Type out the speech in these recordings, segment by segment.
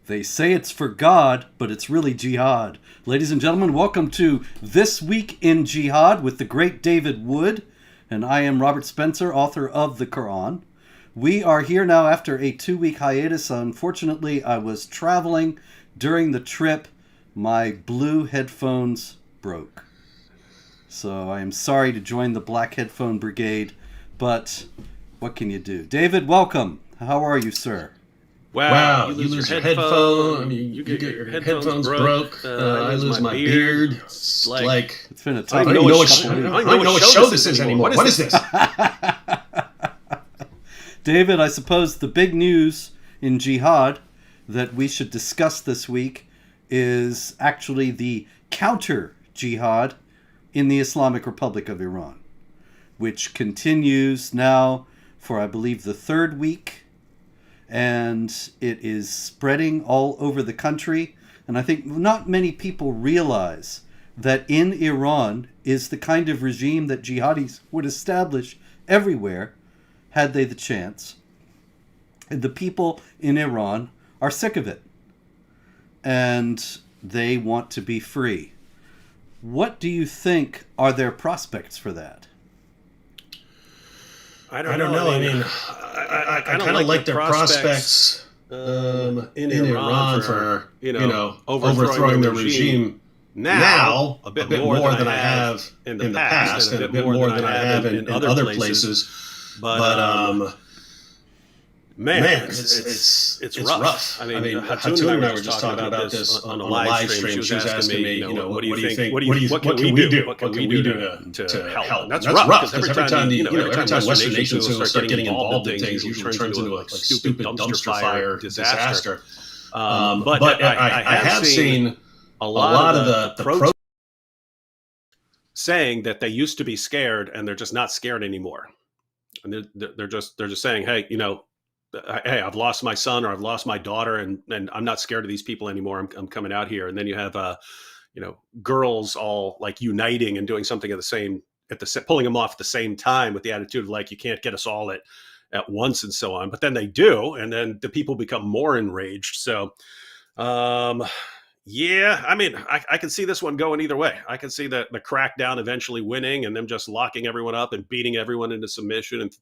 They say it's for God, but it's really jihad. Ladies and gentlemen, welcome to This Week in Jihad with the great David Wood. And I am Robert Spencer, author of the Quran. We are here now after a 2-week hiatus. Unfortunately, I was traveling during the trip. My blue headphones broke. So I am sorry to join the black headphone brigade, but what can you do? David, welcome. How are you, sir? Wow, you lose your headphone. You get your headphones broke. I lose my beard. It's like It's been a I tough don't even know what week. show this is anymore. What is this? David, I suppose the big news in Jihad that we should discuss this week is actually the counter-jihad in the Islamic Republic of Iran, which continues now for, I believe, the third week. And it is spreading all over the country. And I think not many people realize that in Iran is the kind of regime that jihadis would establish everywhere had they the chance. And the people in Iran are sick of it. And they want to be free. What do you think are their prospects for that? I don't know. I mean, I kind of like their prospects in Iran for overthrowing their regime now a bit more than I have in the past, and a bit more than I have in other places. But man, it's rough. I mean, Hatun and I were just talking about this on a live stream. She was asking me, what do you think? What can we do? What can we do to help? And that's rough because every time Western nations start getting involved in things, it usually turns into a stupid dumpster fire disaster. But I have seen a lot of the protests saying that they used to be scared and they're just not scared anymore, and they're just saying, hey, I've lost my son or I've lost my daughter, and I'm not scared of these people anymore. I'm coming out here. And then you have, girls all like uniting and doing something pulling them off at the same time with the attitude of like, you can't get us all at once and so on. But then they do. And then the people become more enraged. So, yeah, I mean, I can see this one going either way. I can see the crackdown eventually winning and them just locking everyone up and beating everyone into submission and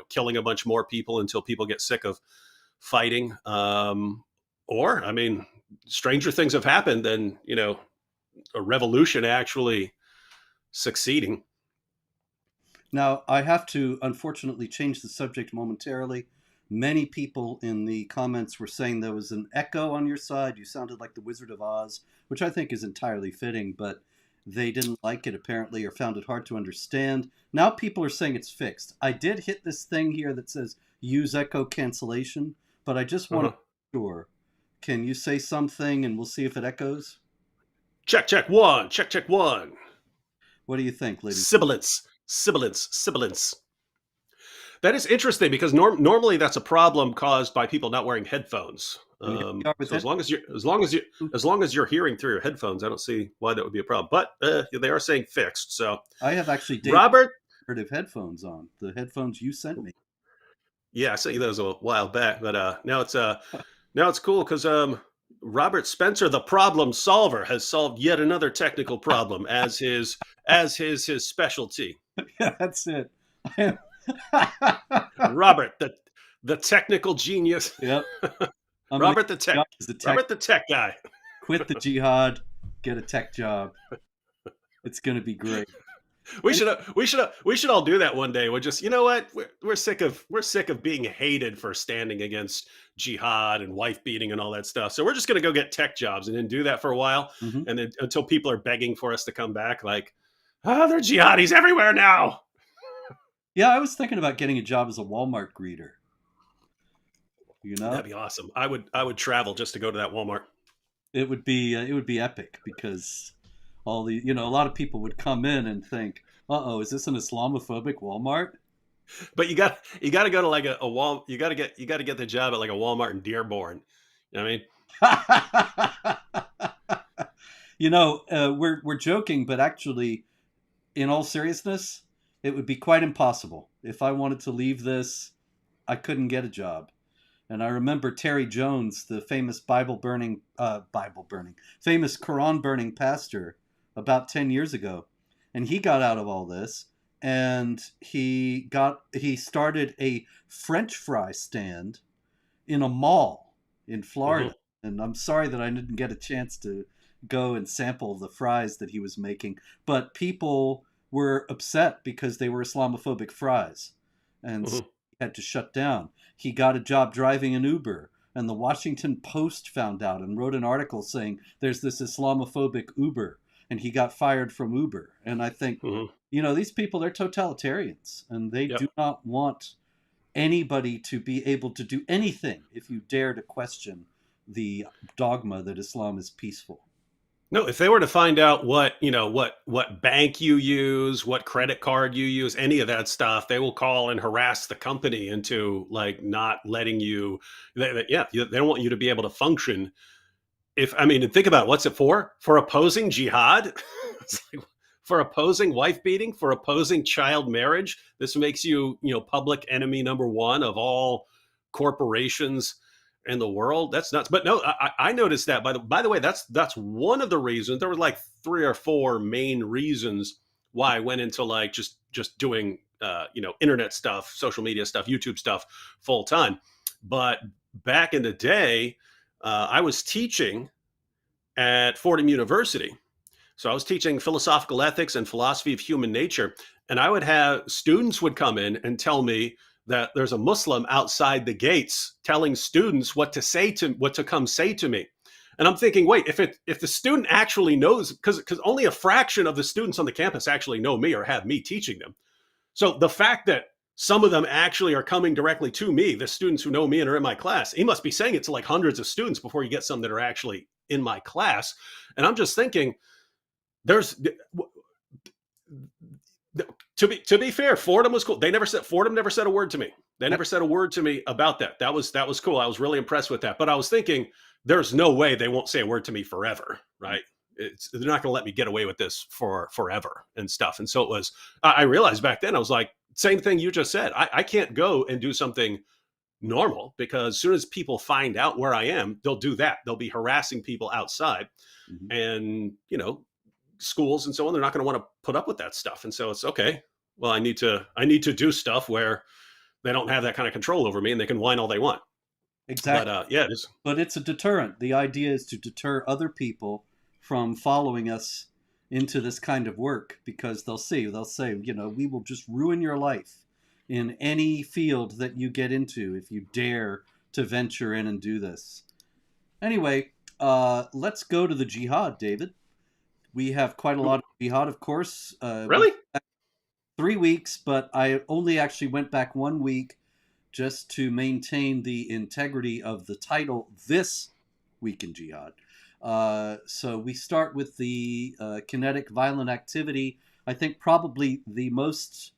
killing a bunch more people until people get sick of fighting. Or, I mean, stranger things have happened than, a revolution actually succeeding. Now, I have to unfortunately change the subject momentarily. Many people in the comments were saying there was an echo on your side. You sounded like the Wizard of Oz, which I think is entirely fitting, but they didn't like it apparently or found it hard to understand. Now people are saying it's fixed. I did hit this thing here that says use echo cancellation, but I just want to be sure. Can you say something and we'll see if it echoes? Check one. Check one. What do you think, ladies? Sibilance. That is interesting because normally that's a problem caused by people not wearing headphones. So as long as you're hearing through your headphones, I don't see why that would be a problem. But they are saying fixed. So I have actually Robert headphones on, the headphones you sent me. Yeah, I sent you those a while back, but now it's cool because Robert Spencer, the problem solver, has solved yet another technical problem as his specialty. Yeah, that's it. Robert, the technical genius. Yep. Robert the tech guy. Quit the jihad, get a tech job. It's going to be great. We should all do that one day. We're just, what? We're sick of being hated for standing against jihad and wife beating and all that stuff. So we're just going to go get tech jobs and then do that for a while. Mm-hmm. And then until people are begging for us to come back, like, they're jihadis everywhere now. Yeah, I was thinking about getting a job as a Walmart greeter. That'd be awesome. I would travel just to go to that Walmart. It would be epic because all the a lot of people would come in and think, is this an Islamophobic Walmart? But you got to go to like a Wal. You got to get the job at like a Walmart in Dearborn. You know what I mean? We're joking, but actually, in all seriousness, it would be quite impossible. If I wanted to leave this, I couldn't get a job. And I remember Terry Jones, the famous famous Quran burning pastor, about 10 years ago. And he got out of all this, and he started a French fry stand in a mall in Florida. And I'm sorry that I didn't get a chance to go and sample the fries that he was making, but people were upset because they were Islamophobic fries, and so he had to shut down. He got a job driving an Uber, and the Washington Post found out and wrote an article saying there's this Islamophobic Uber, and he got fired from Uber. And I think, these people, they're totalitarians, and they do not want anybody to be able to do anything if you dare to question the dogma that Islam is peaceful. No, if they were to find out what bank you use, what credit card you use, any of that stuff, they will call and harass the company into like not letting you. They don't want you to be able to function. Think about it, what's it for? For opposing jihad, for opposing wife beating, for opposing child marriage. This makes you, public enemy number one of all corporations in the world. That's nuts. But no, I noticed that. By the way, that's one of the reasons. There were like 3 or 4 main reasons why I went into like just doing internet stuff, social media stuff, YouTube stuff full time. But back in the day, I was teaching at Fordham University. So I was teaching philosophical ethics and philosophy of human nature, and I would have students would come in and tell me that there's a Muslim outside the gates telling students what to come say to me. And I'm thinking, wait, if the student actually knows, because only a fraction of the students on the campus actually know me or have me teaching them. So the fact that some of them actually are coming directly to me, the students who know me and are in my class, he must be saying it to like hundreds of students before you get some that are actually in my class. And I'm just thinking, to be fair, Fordham was cool. Fordham never said a word to me. They never said a word to me about that. That was cool. I was really impressed with that. But I was thinking, there's no way they won't say a word to me forever, right? They're not going to let me get away with this for forever and stuff. And so it was. I realized back then, I was like, same thing you just said. I can't go and do something normal, because as soon as people find out where I am, they'll do that. They'll be harassing people outside, and schools and so on. They're not going to want to put up with that stuff. And so it's okay. Well, I need to do stuff where they don't have that kind of control over me, and they can whine all they want. Exactly. But but it's a deterrent. The idea is to deter other people from following us into this kind of work, because they'll say, we will just ruin your life in any field that you get into if you dare to venture in and do this. Anyway, let's go to the jihad, David. We have quite a lot of jihad, of course. Really? 3 weeks, but I only actually went back 1 week just to maintain the integrity of the title This Week in Jihad. So we start with the kinetic violent activity. I think probably the most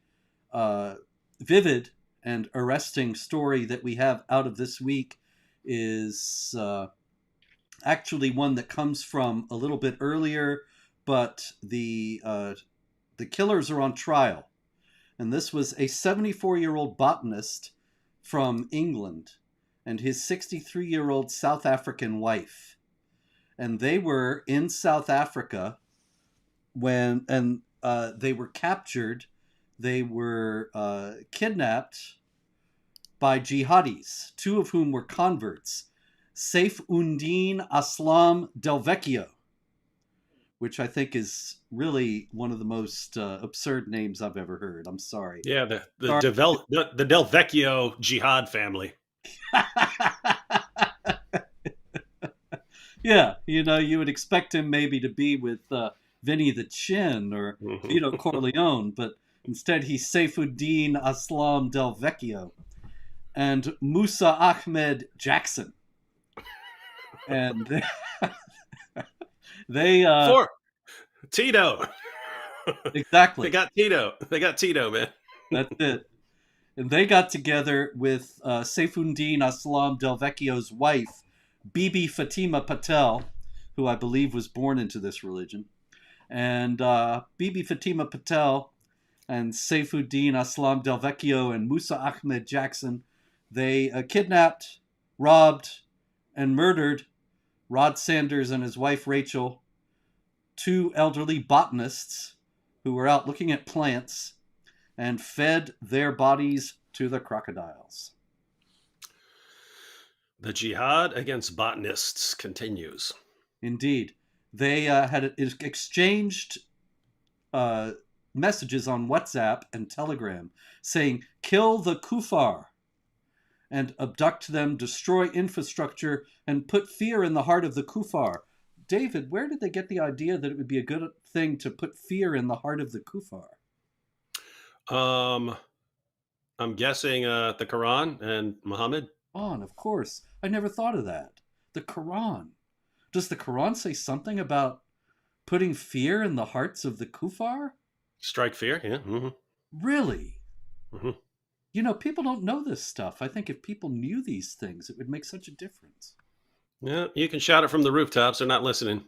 vivid and arresting story that we have out of this week is actually one that comes from a little bit earlier, but the killers are on trial. And this was a 74-year-old botanist from England and his 63-year-old South African wife. And they were in South Africa when they were captured. They were kidnapped by jihadis, 2 of whom were converts, Saifuddin Aslam Del Vecchio, which I think is really one of the most absurd names I've ever heard. I'm sorry. Yeah, the Del Vecchio jihad family. Yeah, you would expect him maybe to be with Vinny the Chin or Vito Corleone, but instead he's Saifuddin Aslam Del Vecchio and Musa Ahmed Jackson. And they for Tito. Exactly. They got Tito, man. That's it. And they got together with Saifuddin Aslam Del Vecchio's wife, Bibi Fatima Patel, who I believe was born into this religion. And Bibi Fatima Patel and Saifuddin Aslam Del Vecchio and Musa Ahmed Jackson, they kidnapped robbed and murdered Rod Sanders and his wife Rachel, two elderly botanists who were out looking at plants, and fed their bodies to the crocodiles. The jihad against botanists continues. Indeed. They had exchanged messages on WhatsApp and Telegram saying, kill the kuffar, and abduct them, destroy infrastructure, and put fear in the heart of the kuffar. David, where did they get the idea that it would be a good thing to put fear in the heart of the kuffar? I'm guessing the Quran and Muhammad. Oh, and of course. I never thought of that. The Quran. Does the Quran say something about putting fear in the hearts of the kuffar? Strike fear, yeah. Mm-hmm. Really? Mm-hmm. You know, people don't know this stuff. I think if people knew these things, it would make such a difference. Yeah, you can shout it from the rooftops. They're not listening.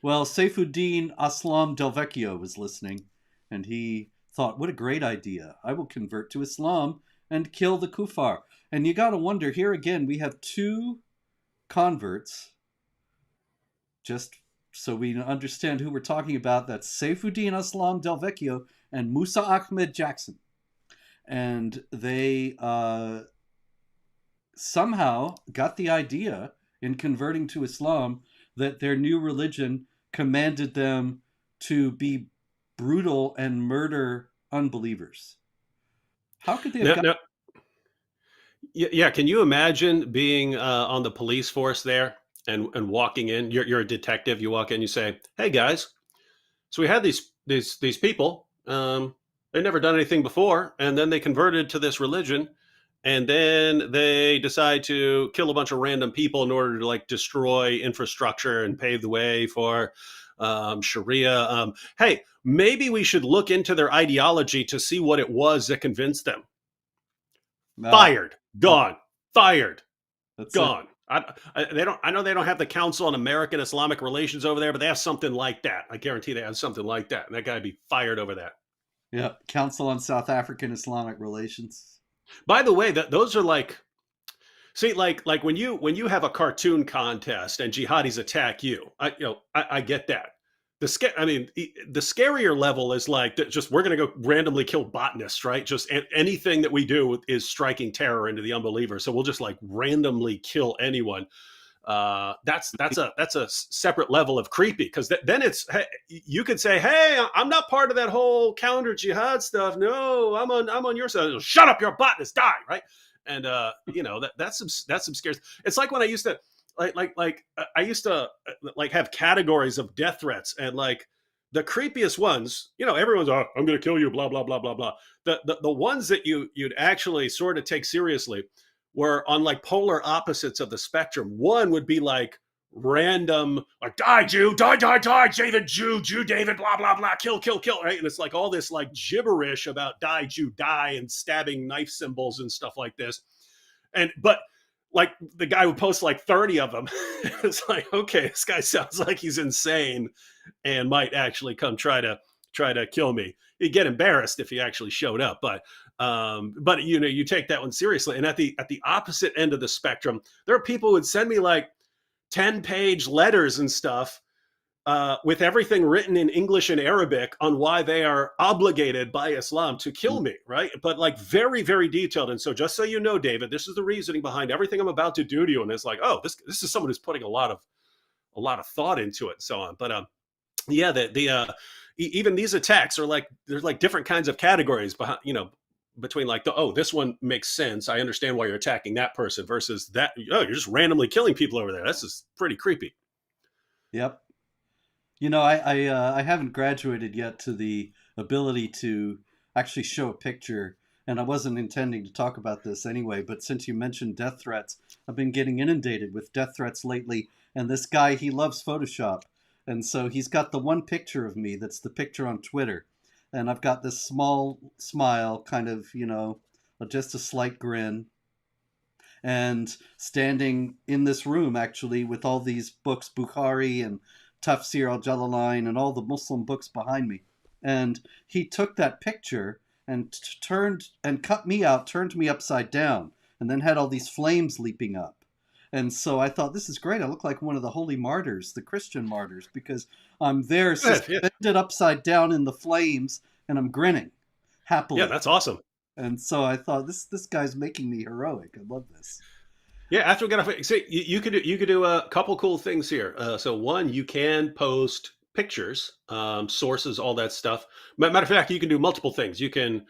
Well, Saifuddin Aslam Del Vecchio was listening, and he thought, what a great idea. I will convert to Islam and kill the kuffar. And you got to wonder, here again, we have two converts. Just so we understand who we're talking about, that's Saifuddin Aslam Del Vecchio and Musa Ahmed Jackson. And they somehow got the idea in converting to Islam that their new religion commanded them to be brutal and murder unbelievers. How could they have Yeah, can you imagine being on the police force there and walking in? You're a detective. You walk in, you say, "Hey guys, so we had these people. They'd never done anything before, and then they converted to this religion, and then they decide to kill a bunch of random people in order to like destroy infrastructure and pave the way for Sharia. Hey, maybe we should look into their ideology to see what it was that convinced them." Fired, gone, fired, gone. They don't. I know they don't have the Council on American Islamic Relations over there, but they have something like that. I guarantee they have something like that, and that guy would be fired over that. Yeah, Council on South African Islamic Relations. By the way, those are like, see, like when you have a cartoon contest and jihadis attack you. I get that. The scarier level is like just we're going to go randomly kill botanists, right? Just anything that we do is striking terror into the unbeliever. So we'll just like randomly kill anyone. That's a separate level of creepy, because then it's, hey, you could say, hey, I'm not part of that whole counter jihad stuff. No, I'm on your side. Shut up, you're a botanist, die, right? And that's some scares. It's like when I used to I used to have categories of death threats, and like the creepiest ones, everyone's, oh, I'm going to kill you, blah, blah, blah, blah, blah. The ones that you'd actually sort of take seriously were on like polar opposites of the spectrum. One would be like random, like, die, Jew, die, David, Jew, David, blah, blah, blah, kill, right? And it's like all this like gibberish about die, Jew, die, and stabbing knife symbols and stuff like this. But like the guy who posts like 30 of them, it's like, okay, this guy sounds like he's insane and might actually come try to kill me. You'd get embarrassed if he actually showed up, but you take that one seriously. And at the opposite end of the spectrum, there are people who would send me like 10-page letters and stuff with everything written in English and Arabic on why they are obligated by Islam to kill me, right? But like very, very detailed. And so just so you know, David, this is the reasoning behind everything I'm about to do to you. And it's like, oh, this is someone who's putting a lot of thought into it and so on. But even these attacks are like, there's like different kinds of categories behind, between like this one makes sense. I understand why you're attacking that person, versus that, you're just randomly killing people over there. That's just pretty creepy. Yep. I haven't graduated yet to the ability to actually show a picture, and I wasn't intending to talk about this anyway, but since you mentioned death threats, I've been getting inundated with death threats lately, and this guy, he loves Photoshop, and so he's got the one picture of me that's the picture on Twitter, and I've got this small smile, kind of, just a slight grin, and standing in this room, actually, with all these books, Bukhari and Tafsir al-Jalalain and all the Muslim books behind me. And he took that picture and turned me upside down. and then had all these flames leaping up. And so I thought, this is great. I look like one of the holy martyrs, the Christian martyrs, because I'm there suspended upside down in the flames, and I'm grinning happily. Yeah, that's awesome. And so I thought, this guy's making me heroic. I love this. Yeah, after we get off, see, you could do a couple cool things here. So one, you can post pictures, sources, all that stuff. Matter of fact, you can do multiple things. You can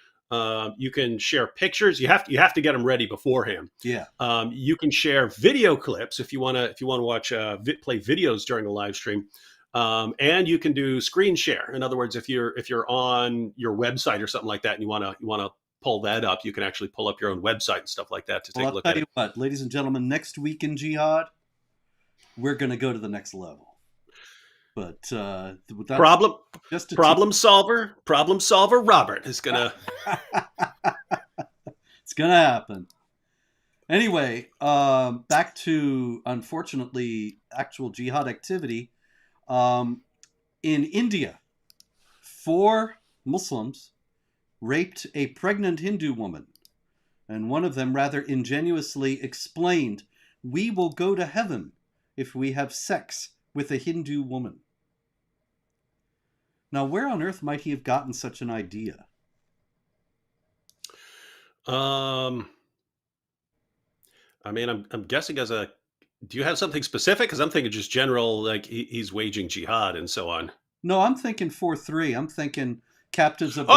share pictures. You have to get them ready beforehand. Yeah. You can share video clips if you want to watch play videos during a live stream. And you can do screen share. In other words, if you're on your website or something like that, and you want to pull that up, you can actually pull up your own website and stuff like that to take a look at it. I'll tell you what, ladies and gentlemen, next week in Jihad, we're going to go to the next level. But problem solver Robert is gonna. It's gonna happen. Anyway, back to, unfortunately, actual jihad activity. In India, 4 Muslims raped a pregnant Hindu woman, and one of them rather ingenuously explained, "We will go to heaven if we have sex with a Hindu woman." Now, where on earth might he have gotten such an idea? I mean, I'm guessing do you have something specific? Because I'm thinking just general, like he's waging jihad and so on. No, I'm thinking 4:3. I'm thinking captives of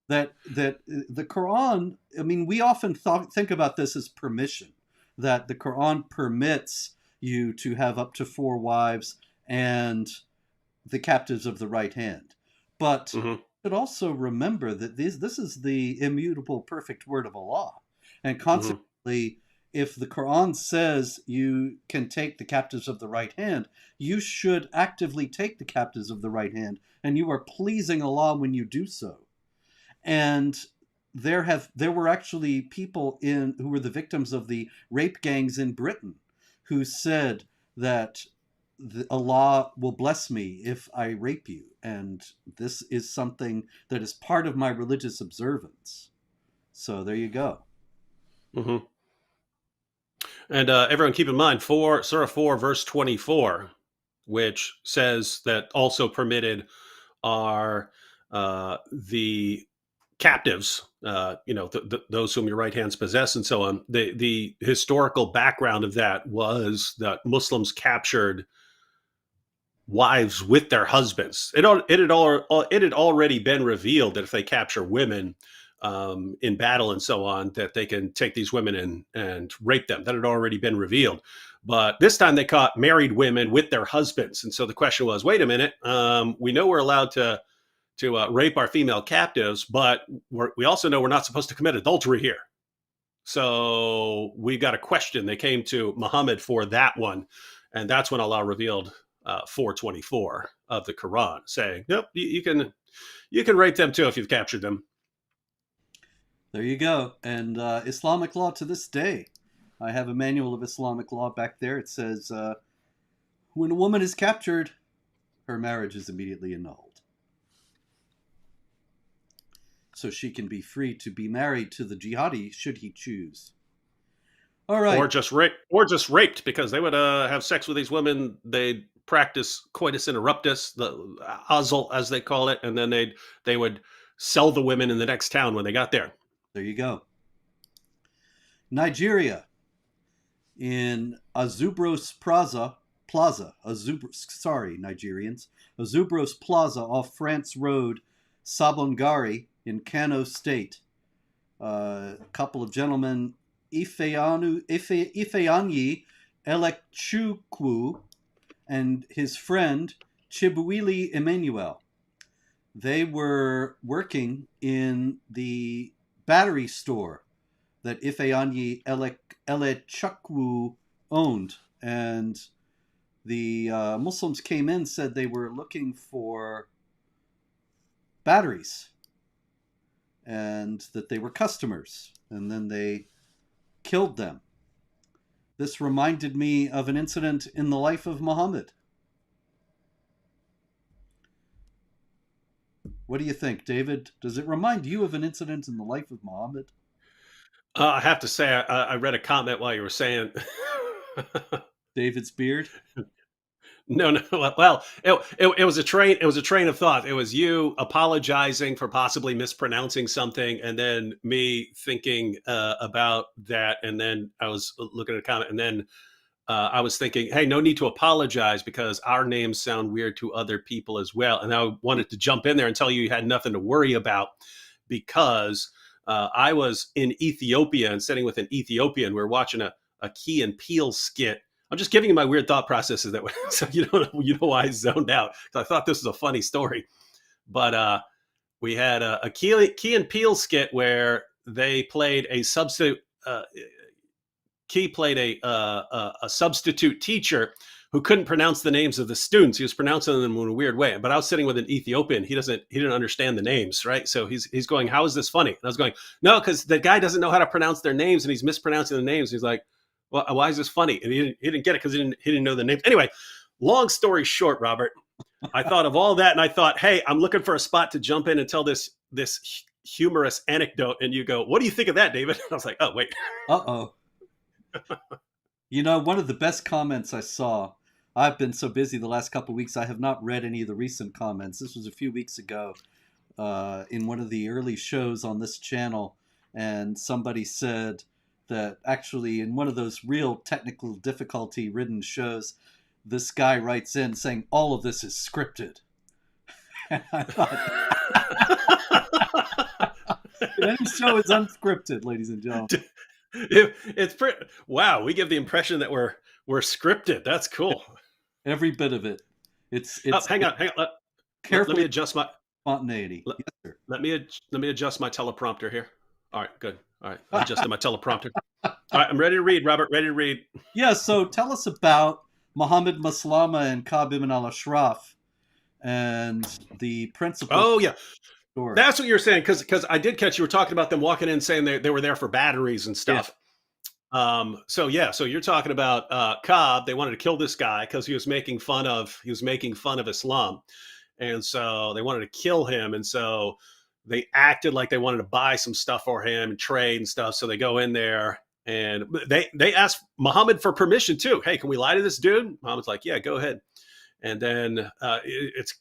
that the Quran. I mean, we often think about this as permission, that the Quran permits you to have up to 4 wives and the captives of the right hand. But you should also remember that this is the immutable perfect word of Allah. And consequently, if the Quran says you can take the captives of the right hand, you should actively take the captives of the right hand, and you are pleasing Allah when you do so. And there were actually people who were the victims of the rape gangs in Britain who said that Allah will bless me if I rape you, and this is something that is part of my religious observance. So there you go. And everyone keep in mind, Surah 4, verse 24, which says that also permitted are the captives, those whom your right hands possess and so on. The historical background of that was that Muslims captured wives with their husbands. It had already been revealed that if they capture women in battle and so on, that they can take these women and rape them. That had already been revealed. But this time they caught married women with their husbands. And so the question was, wait a minute, we know we're allowed to rape our female captives, but we also know we're not supposed to commit adultery here. So we got a question. They came to Muhammad for that one. And that's when Allah revealed 424 of the Quran, saying, nope, you can rape them too if you've captured them. There you go. And Islamic law to this day. I have a manual of Islamic law back there. It says, when a woman is captured, her marriage is immediately annulled. So she can be free to be married to the jihadi should he choose. All right. Or just raped, because they would have sex with these women. They'd practice coitus interruptus, the azl as they call it, and then they would sell the women in the next town when they got there. There you go. Nigeria, in Azubros Plaza, Nigerians, Azubros Plaza off France Road, Sabongari in Kano State. A couple of gentlemen, Ifeanyi Elekchukwu and his friend Chibuili Emmanuel. They were working in the battery store that Ifeanyi Elekchukwu owned, and the Muslims came in, said they were looking for batteries and that they were customers, and then they killed them. This reminded me of an incident in the life of Muhammad. What do you think, David? Does it remind you of an incident in the life of Muhammad? I have to say, I read a comment while you were saying. David's beard? No, no. Well, it was a train. It was a train of thought. It was you apologizing for possibly mispronouncing something, and then me thinking about that, and then I was looking at a comment, and then I was thinking, hey, no need to apologize because our names sound weird to other people as well. And I wanted to jump in there and tell you had nothing to worry about because I was in Ethiopia and sitting with an Ethiopian. We were watching a Key and Peele skit. I'm just giving you my weird thought processes that way, so you know why I zoned out because I thought this was a funny story. But we had a Key and Peele skit where they played a substitute. Key played a substitute teacher who couldn't pronounce the names of the students. He was pronouncing them in a weird way. But I was sitting with an Ethiopian. He didn't understand the names, right? So he's going, "How is this funny?" And I was going, "No, because the guy doesn't know how to pronounce their names, and he's mispronouncing the names." He's like, "Well, why is this funny?" And he didn't get it because he didn't know the names. Anyway, long story short, Robert, I thought of all that, and I thought, "Hey, I'm looking for a spot to jump in and tell this humorous anecdote." And you go, "What do you think of that, David?" I was like, "Oh, wait." Uh-oh. You know, one of the best comments I saw, I've been so busy the last couple of weeks, I have not read any of the recent comments. This was a few weeks ago in one of the early shows on this channel, and somebody said that actually in one of those real technical difficulty ridden shows, this guy writes in saying, all of this is scripted. And I thought, any show is unscripted, ladies and gentlemen. It's pretty. Wow, we give the impression that we're scripted. That's cool. Every bit of it. It's hang on. Let me adjust my spontaneity. Let, yes, sir. let me adjust my teleprompter here. All right, good. All right, I adjusted my teleprompter. All right, I'm ready to read, Robert. Ready to read. Yeah. So tell us about Mohammed Maslama and Ka'b ibn al-Ashraf and the principal. Oh yeah. Story. That's what you're saying, because I did catch you were talking about them walking in saying they were there for batteries and stuff. Yeah. So you're talking about Ka'b. They wanted to kill this guy because he was making fun of Islam, and so they wanted to kill him, and so they acted like they wanted to buy some stuff for him and trade and stuff. So they go in there and they asked Muhammad for permission too. Hey, can we lie to this dude? Muhammad's like, yeah, go ahead. And then it's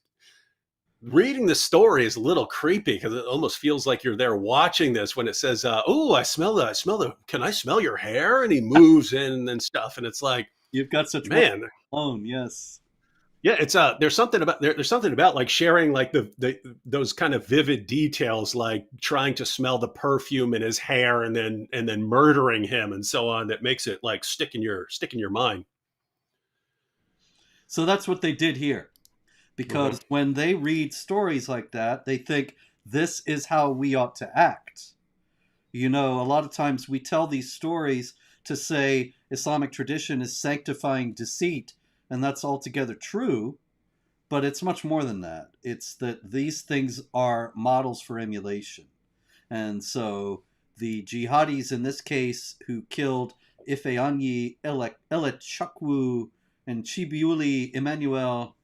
reading the story is a little creepy because it almost feels like you're there watching this when it says, "Oh, I smell the. Can I smell your hair?" And he moves in and stuff, and it's like you've got such man. Yes. Yeah, it's there's something about like sharing like those kind of vivid details, like trying to smell the perfume in his hair and then murdering him and so on, that makes it like stick in your mind. So that's what they did here. Because when they read stories like that, they think this is how we ought to act. You know, a lot of times we tell these stories to say Islamic tradition is sanctifying deceit, and that's altogether true, but it's much more than that. It's that these things are models for emulation. And so the jihadis in this case who killed Ifeanyi Elechukwu and Chibiuli Emmanuel,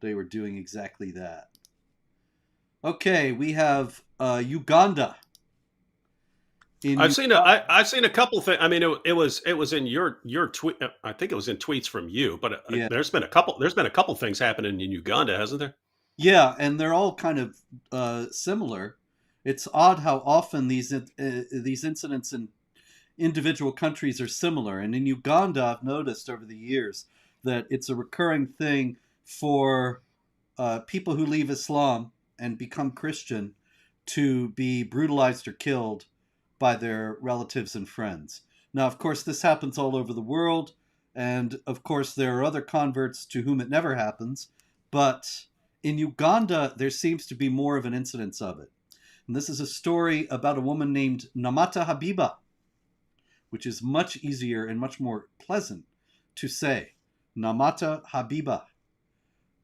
they were doing exactly that. Okay, we have Uganda. I've seen a couple things. I mean, it was in your tweet. I think it was in tweets from you, but yeah. There's been a couple things happening in Uganda, hasn't there? Yeah, and they're all kind of similar. It's odd how often these incidents in individual countries are similar. And in Uganda, I've noticed over the years that it's a recurring thing for people who leave Islam and become Christian to be brutalized or killed by their relatives and friends. Now, of course, this happens all over the world, and of course, there are other converts to whom it never happens, but in Uganda, there seems to be more of an incidence of it. And this is a story about a woman named Namata Habiba, which is much easier and much more pleasant to say. Namata Habiba,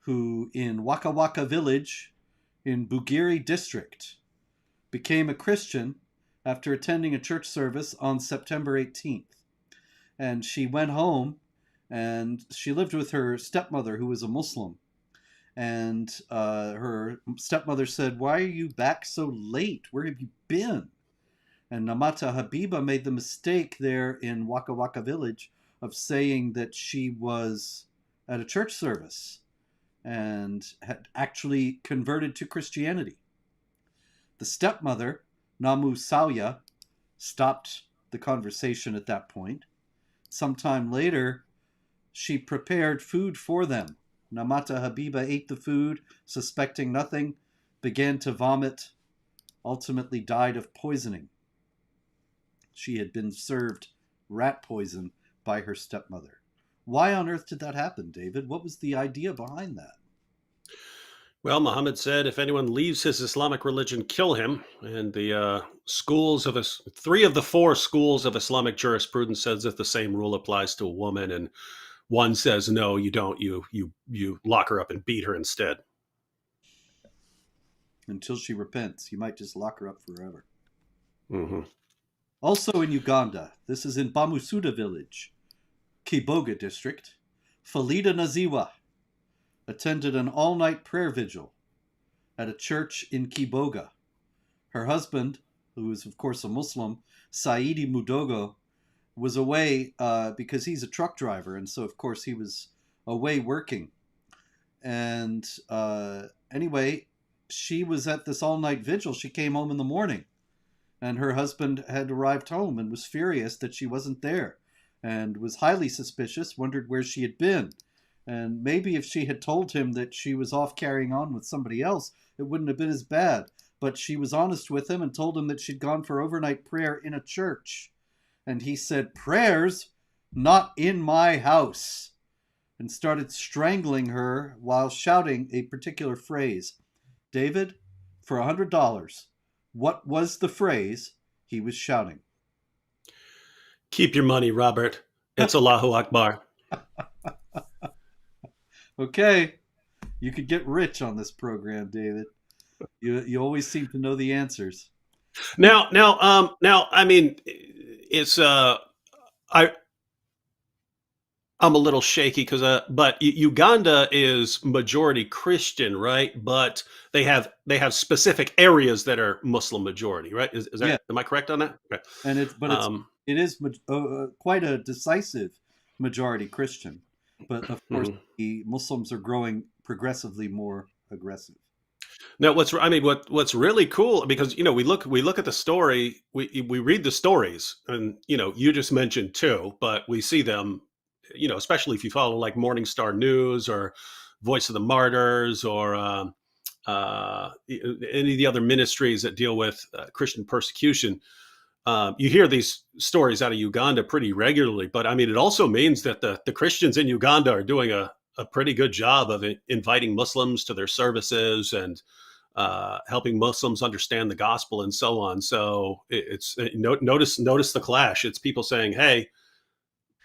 who in Waka Waka village in Bugiri district became a Christian after attending a church service on September 18th. And she went home and she lived with her stepmother, who was a Muslim. And her stepmother said, "Why are you back so late? Where have you been?" And Namata Habiba made the mistake there in Waka Waka village of saying that she was at a church service and had actually converted to Christianity. The stepmother, Namu Sauya, stopped the conversation at that point. Sometime later, she prepared food for them. Namata Habiba ate the food, suspecting nothing, began to vomit, ultimately died of poisoning. She had been served rat poison by her stepmother. Why on earth did that happen, David? What was the idea behind that? Well, Muhammad said, if anyone leaves his Islamic religion, kill him. And the schools of us, 3 of the 4 schools of Islamic jurisprudence says that the same rule applies to a woman, and one says no, you don't. You lock her up and beat her instead. Until she repents, you might just lock her up forever. Mm-hmm. Also in Uganda, this is in Bamusuda village, Kiboga district, Falida Naziwa attended an all-night prayer vigil at a church in Kiboga. Her husband, who is of course a Muslim, Saidi Mudogo, was away because he's a truck driver, and so of course he was away working. And anyway, she was at this all-night vigil. She came home in the morning, and her husband had arrived home and was furious that she wasn't there, and was highly suspicious, wondered where she had been. And maybe if she had told him that she was off carrying on with somebody else, it wouldn't have been as bad. But she was honest with him and told him that she'd gone for overnight prayer in a church. And he said, "Prayers? Not in my house." And started strangling her while shouting a particular phrase. David, for $100, what was the phrase he was shouting? Keep your money, Robert. It's Allahu Akbar. Okay, you could get rich on this program, David. You always seem to know the answers. Now, I mean, it's I'm a little shaky because but Uganda is majority Christian, right? But they have specific areas that are Muslim majority, right? Is that, Yeah. am I correct on that? Okay. And it is quite a decisive majority Christian, but of course the Muslims are growing progressively more aggressive. Now, what's really cool, because we look at the story, we read the stories, and you just mentioned 2, but we see them, especially if you follow like Morning Star News or Voice of the Martyrs or any of the other ministries that deal with Christian persecution. You hear these stories out of Uganda pretty regularly, but I mean, it also means that the Christians in Uganda are doing a pretty good job of inviting Muslims to their services and helping Muslims understand the gospel and so on. So notice the clash. It's people saying, "Hey,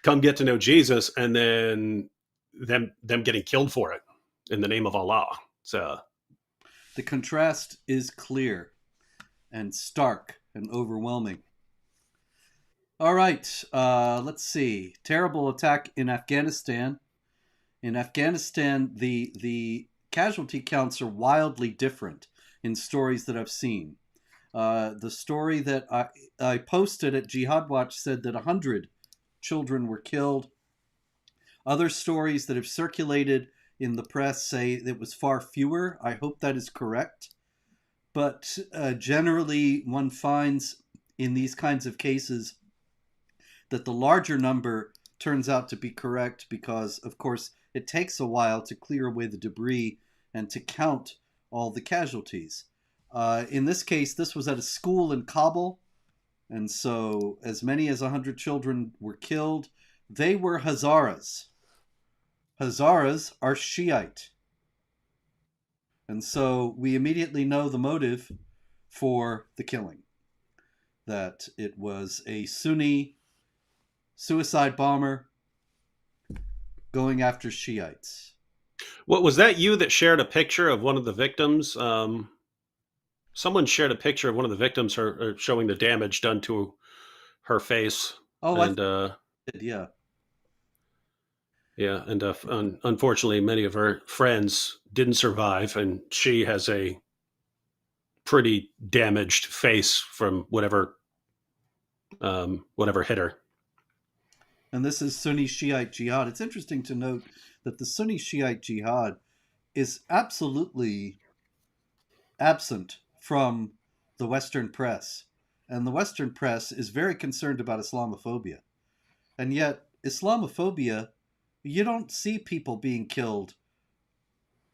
come get to know Jesus," and then them getting killed for it in the name of Allah. So the contrast is clear and stark and overwhelming. All right, let's see. Terrible attack in Afghanistan. In Afghanistan, the casualty counts are wildly different in stories that I've seen. The story that I posted at Jihad Watch said that 100 children were killed. Other stories that have circulated in the press say it was far fewer. I hope that is correct. But generally, one finds in these kinds of cases that the larger number turns out to be correct because, of course, it takes a while to clear away the debris and to count all the casualties. In this case, this was at a school in Kabul, and so as many as 100 children were killed. They were Hazaras. Hazaras are Shiite. And so we immediately know the motive for the killing, that it was a Sunni suicide bomber going after Shiites. What was that, you that shared a picture of one of the victims? Someone shared a picture of one of the victims, her showing the damage done to her face. Oh, and yeah. Yeah, and unfortunately, many of her friends didn't survive, and she has a pretty damaged face from whatever whatever hit her. And this is Sunni Shiite jihad. It's interesting to note that the Sunni Shiite jihad is absolutely absent from the Western press. And the Western press is very concerned about Islamophobia. And yet, Islamophobia, you don't see people being killed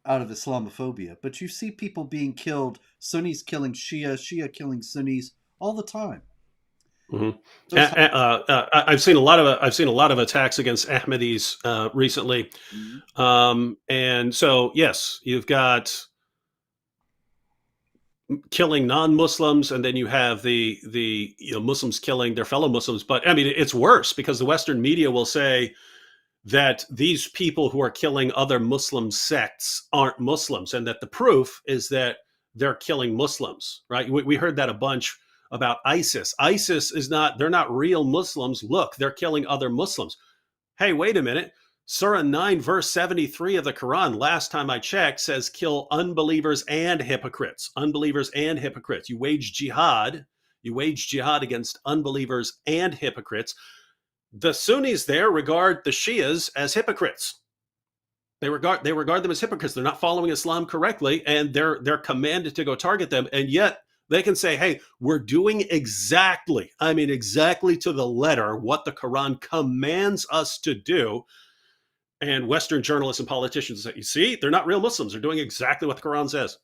out of Islamophobia, but you see people being killed, Sunnis killing Shia, Shia killing Sunnis all the time. Mm-hmm. I've seen a lot of attacks against Ahmadis recently, and so yes, you've got killing non-Muslims, and then you have the Muslims killing their fellow Muslims. But I mean, it's worse because the Western media will say that these people who are killing other Muslim sects aren't Muslims, and that the proof is that they're killing Muslims. Right? We heard that a bunch about ISIS. ISIS is not; they're not real Muslims. Look, they're killing other Muslims. Hey, wait a minute. Surah 9, verse 73 of the Quran, last time I checked, says kill unbelievers and hypocrites. Unbelievers and hypocrites. You wage jihad. You wage jihad against unbelievers and hypocrites. The Sunnis there regard the Shias as hypocrites. They regard them as hypocrites. They're not following Islam correctly, and they're commanded to go target them. And yet they can say, hey, we're doing exactly to the letter what the Quran commands us to do. And Western journalists and politicians say, you see, they're not real Muslims. They're doing exactly what the Quran says.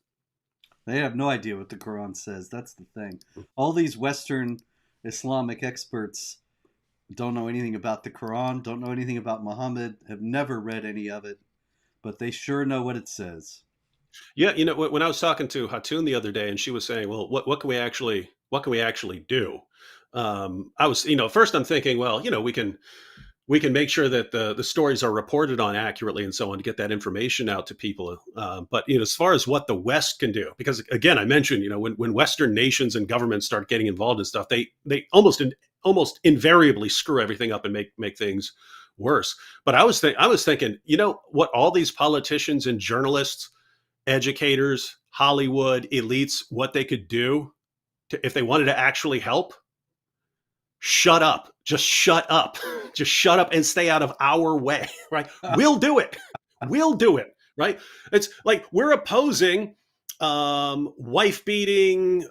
They have no idea what the Quran says. That's the thing. All these Western Islamic experts don't know anything about the Quran, don't know anything about Muhammad, have never read any of it, but they sure know what it says. Yeah, when I was talking to Hatun the other day, and she was saying, well, what can we actually do? I was, first I'm thinking, well, we can make sure that the stories are reported on accurately and so on to get that information out to people. But as far as what the West can do, because again, I mentioned, when Western nations and governments start getting involved in stuff, they almost invariably screw everything up and make things worse. But I was thinking, what all these politicians and journalists, educators, Hollywood elites, what they could do if they wanted to actually help. Shut up. Just shut up. Just shut up and stay out of our way, right? We'll do it. We'll do it, right? It's like we're opposing wife beating,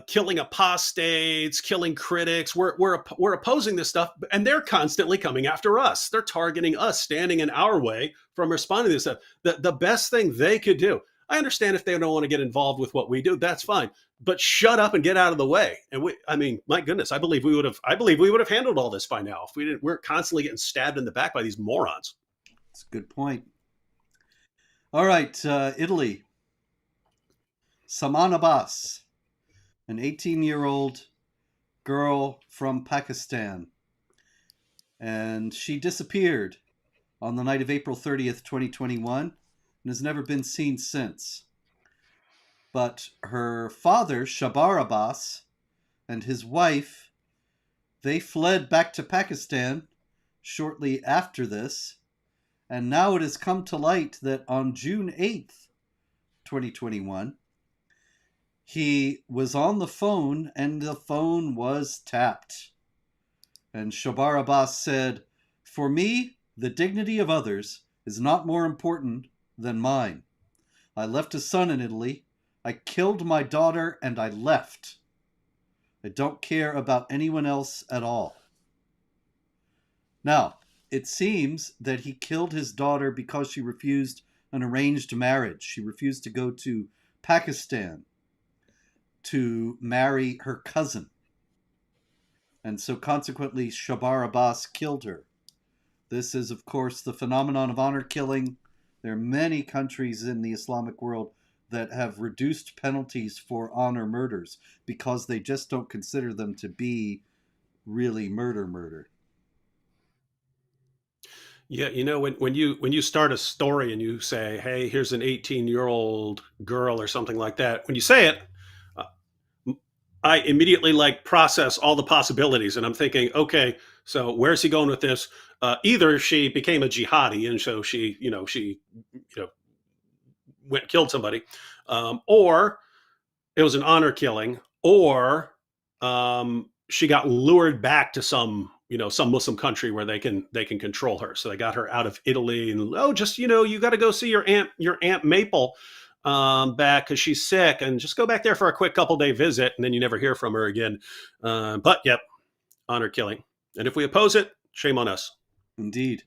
killing apostates, killing critics. We're opposing this stuff, and they're constantly coming after us. They're targeting us, standing in our way from responding to this stuff. The best thing they could do. I understand if they don't want to get involved with what we do, that's fine. But shut up and get out of the way. And my goodness, I believe we would have handled all this by now if we didn't. We're constantly getting stabbed in the back by these morons. That's a good point. All right, Italy. Saman Abbas, an 18-year-old girl from Pakistan, and she disappeared on the night of April 30th, 2021, and has never been seen since. But her father, Shabar Abbas, and his wife, they fled back to Pakistan shortly after this, and now it has come to light that on June 8th, 2021, he was on the phone and the phone was tapped. And Shabar Abbas said, "For me, the dignity of others is not more important than mine. I left a son in Italy. I killed my daughter and I left. I don't care about anyone else at all." Now, it seems that he killed his daughter because she refused an arranged marriage. She refused to go to Pakistan to marry her cousin. And so consequently, Shabar Abbas killed her. This is, of course, the phenomenon of honor killing. There are many countries in the Islamic world that have reduced penalties for honor murders because they just don't consider them to be really murder. Yeah, when you start a story and you say, "Hey, here's an 18-year-old girl" or something like that, when you say it, I immediately process all the possibilities, and I'm thinking, okay, so where's he going with this? Either she became a jihadi, and so she went and killed somebody, or it was an honor killing, or she got lured back to some Muslim country where they can control her. So they got her out of Italy, and just you got to go see your aunt Maple back because she's sick, and just go back there for a quick couple-day visit, and then you never hear from her again. But yep, honor killing, and if we oppose it, shame on us. Indeed.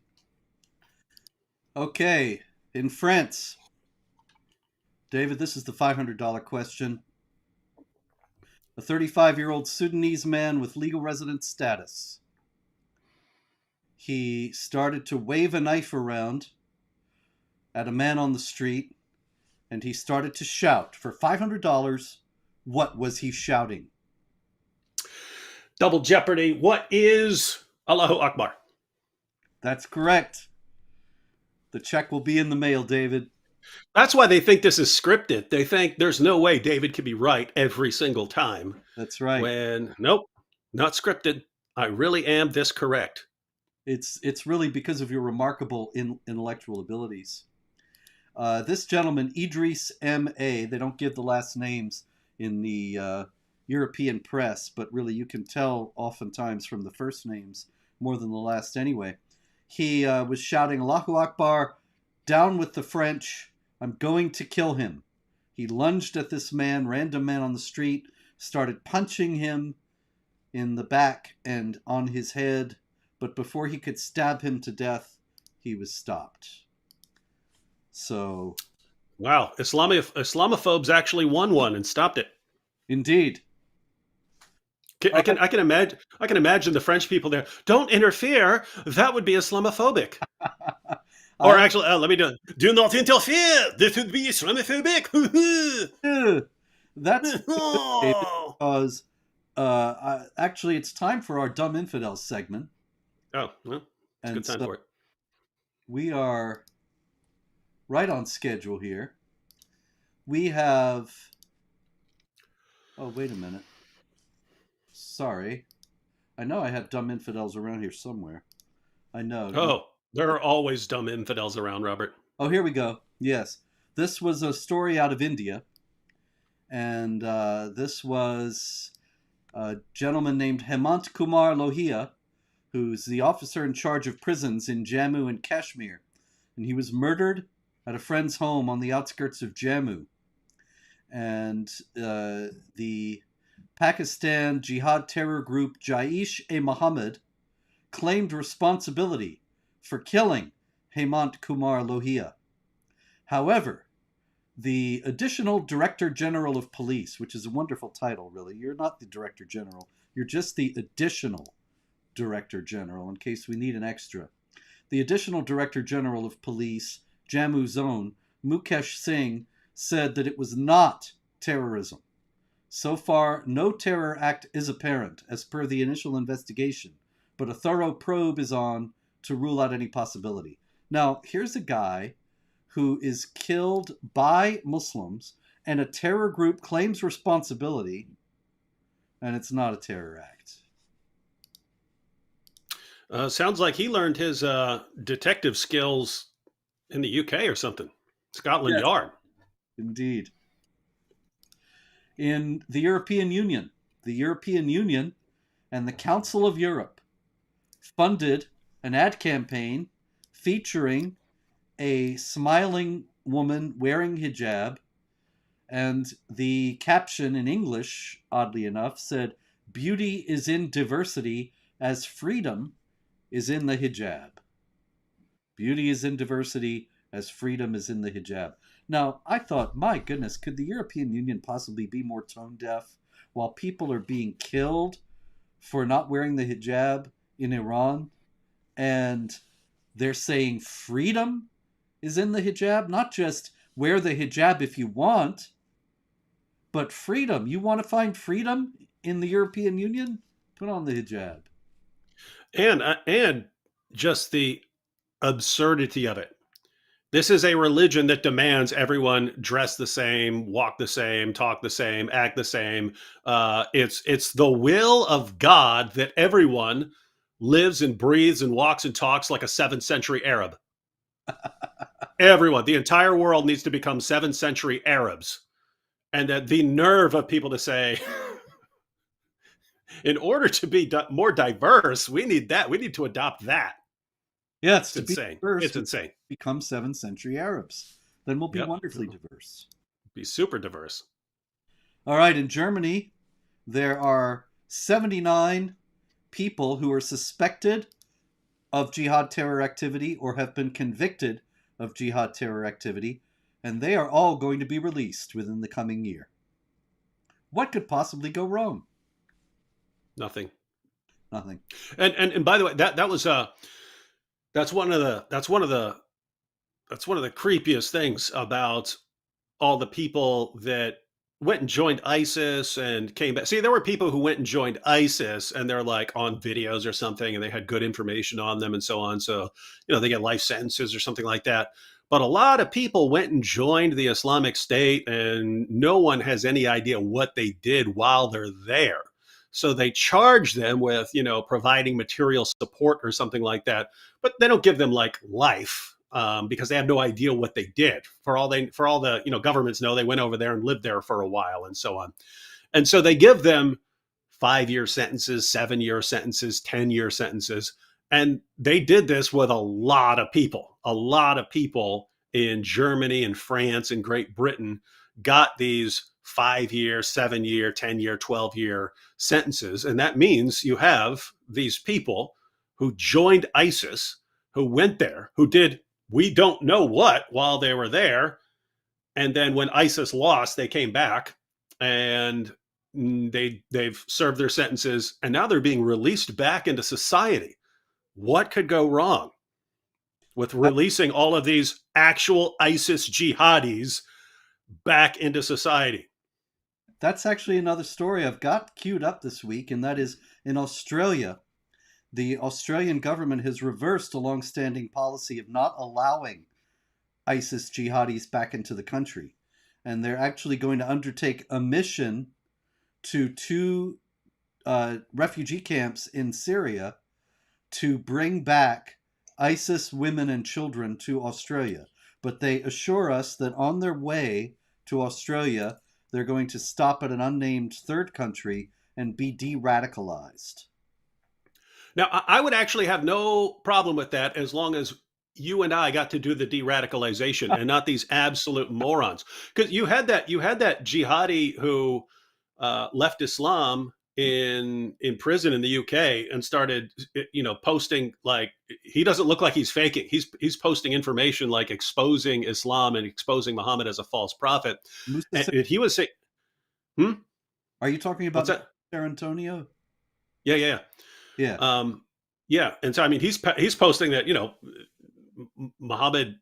Okay, in France, David, this is the $500 question. A 35-year-old Sudanese man with legal resident status. He started to wave a knife around at a man on the street, and he started to shout. For $500, what was he shouting? Double Jeopardy. What is Allahu Akbar? That's correct. The check will be in the mail, David. That's why they think this is scripted. They think there's no way David can be right every single time. That's right. When, nope, not scripted. I really am this correct. It's really because of your remarkable intellectual abilities. This gentleman, Idris M.A., they don't give the last names in the European press, but really you can tell oftentimes from the first names more than the last anyway. He was shouting, Allahu Akbar, down with the French, I'm going to kill him. He lunged at this man, random man on the street, started punching him in the back and on his head, but before he could stab him to death, he was stopped. So, wow, Islamophobes actually won one and stopped it. Indeed. I can imagine the French people there. Don't interfere. That would be Islamophobic. Or actually, let me do it. Do not interfere. This would be Islamophobic. That's because actually it's time for our Dumb Infidels segment. Oh, well, it's a good time for it. We are right on schedule here. We have... Oh, wait a minute. Sorry. I know I have Dumb Infidels around here somewhere. I know. Oh, there are always dumb infidels around, Robert. Oh, here we go. Yes. This was a story out of India. And this was a gentleman named Hemant Kumar Lohia, who's the officer in charge of prisons in Jammu and Kashmir. And he was murdered at a friend's home on the outskirts of Jammu. And the Pakistan Jihad terror group Jaish-e-Mohammed claimed responsibility for killing Hemant Kumar Lohia. However, the additional Director General of Police, which is a wonderful title, really. You're not the Director General. You're just the additional Director General, in case we need an extra. The additional Director General of Police, Jammu Zone, Mukesh Singh, said that it was not terrorism. So far, no terror act is apparent, as per the initial investigation, but a thorough probe is on to rule out any possibility. Now, here's a guy who is killed by Muslims, and a terror group claims responsibility, and it's not a terror act. Sounds like he learned his detective skills in the UK or something. Scotland Yard. Indeed. In the European Union and the Council of Europe funded an ad campaign featuring a smiling woman wearing hijab, and the caption in English, oddly enough, said, "Beauty is in diversity as freedom is in the hijab." Beauty is in diversity as freedom is in the hijab. Now, I thought, my goodness, could the European Union possibly be more tone deaf while people are being killed for not wearing the hijab in Iran? And they're saying freedom is in the hijab? Not just wear the hijab if you want, but freedom. You want to find freedom in the European Union? Put on the hijab. And just the absurdity of it. This is a religion that demands everyone dress the same, walk the same, talk the same, act the same. It's the will of God that everyone lives and breathes and walks and talks like a 7th century Arab. Everyone, the entire world needs to become 7th century Arabs. And that the nerve of people to say, In order to be more diverse, we need that. We need to adopt that. Yeah, it's insane. It's insane. Become 7th century Arabs. Then we'll be Yep. wonderfully diverse. Be super diverse. All right, in Germany, there are 79 people who are suspected of jihad terror activity or have been convicted of jihad terror activity, and they are all going to be released within the coming year. What could possibly go wrong? Nothing. Nothing. And by the way, that's one of the creepiest things about all the people that went and joined ISIS and came back. See, there were people who went and joined ISIS and they're like on videos or something and they had good information on them and so on. So, they get life sentences or something like that. But a lot of people went and joined the Islamic State and no one has any idea what they did while they're there. So they charge them with, providing material support or something like that, but they don't give them like life. Because they have no idea what they did. For all the governments know, they went over there and lived there for a while and so on. And so they give them 5-year sentences, 7-year sentences, 10-year sentences. And they did this with a lot of people. A lot of people in Germany and France and Great Britain got these 5-year, 7-year, 10-year, 12-year sentences. And that means you have these people who joined ISIS, who went there, who did we don't know what while they were there. And then when ISIS lost, they came back and they've served their sentences and now they're being released back into society. What could go wrong with releasing all of these actual ISIS jihadis back into society? That's actually another story I've got queued up this week, and that is in Australia. The Australian government has reversed a long-standing policy of not allowing ISIS jihadis back into the country. And they're actually going to undertake a mission to 2 refugee camps in Syria to bring back ISIS women and children to Australia. But they assure us that on their way to Australia, they're going to stop at an unnamed third country and be de-radicalized. Now, I would actually have no problem with that as long as you and I got to do the de-radicalization and not these absolute morons. Because you had that jihadi who left Islam in prison in the UK and started, posting, like, he doesn't look like he's faking. He's posting information like exposing Islam and exposing Muhammad as a false prophet. And he was saying, Are you talking about San Antonio? Yeah. Yeah. And so, I mean, he's posting that, Muhammad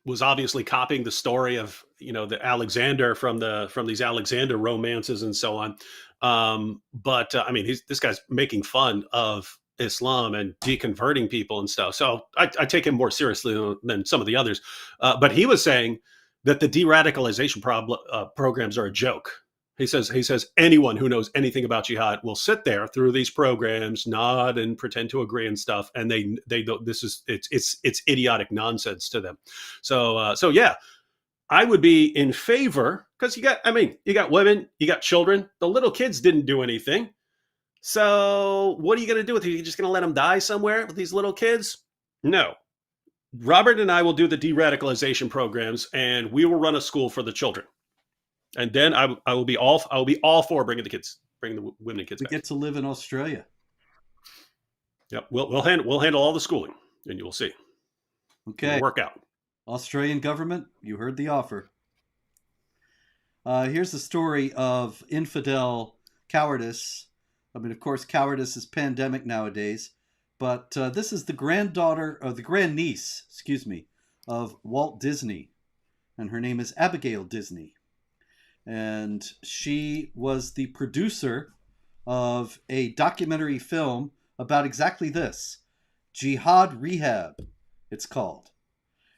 was obviously copying the story of, the Alexander from these Alexander romances and so on. But I mean, this guy's making fun of Islam and deconverting people and stuff. So I take him more seriously than some of the others. But he was saying that the de-radicalization programs are a joke. He says anyone who knows anything about jihad will sit there through these programs, nod and pretend to agree and stuff, and they don't. It's idiotic nonsense to them. So yeah, I would be in favor because you got women, you got children. The little kids didn't do anything. So what are you going to do with them? You're just going to let them die somewhere with these little kids? No. Robert and I will do the de-radicalization programs, and we will run a school for the children. And then I will be all for bringing the women and kids back. We get to live in Australia. Yep, we'll handle all the schooling, and you will see. Okay, it'll work out. Australian government, you heard the offer. Here's the story of infidel cowardice. I mean, of course, cowardice is pandemic nowadays, but this is the grandniece, of Walt Disney, and her name is Abigail Disney. And she was the producer of a documentary film about exactly this. Jihad Rehab, it's called.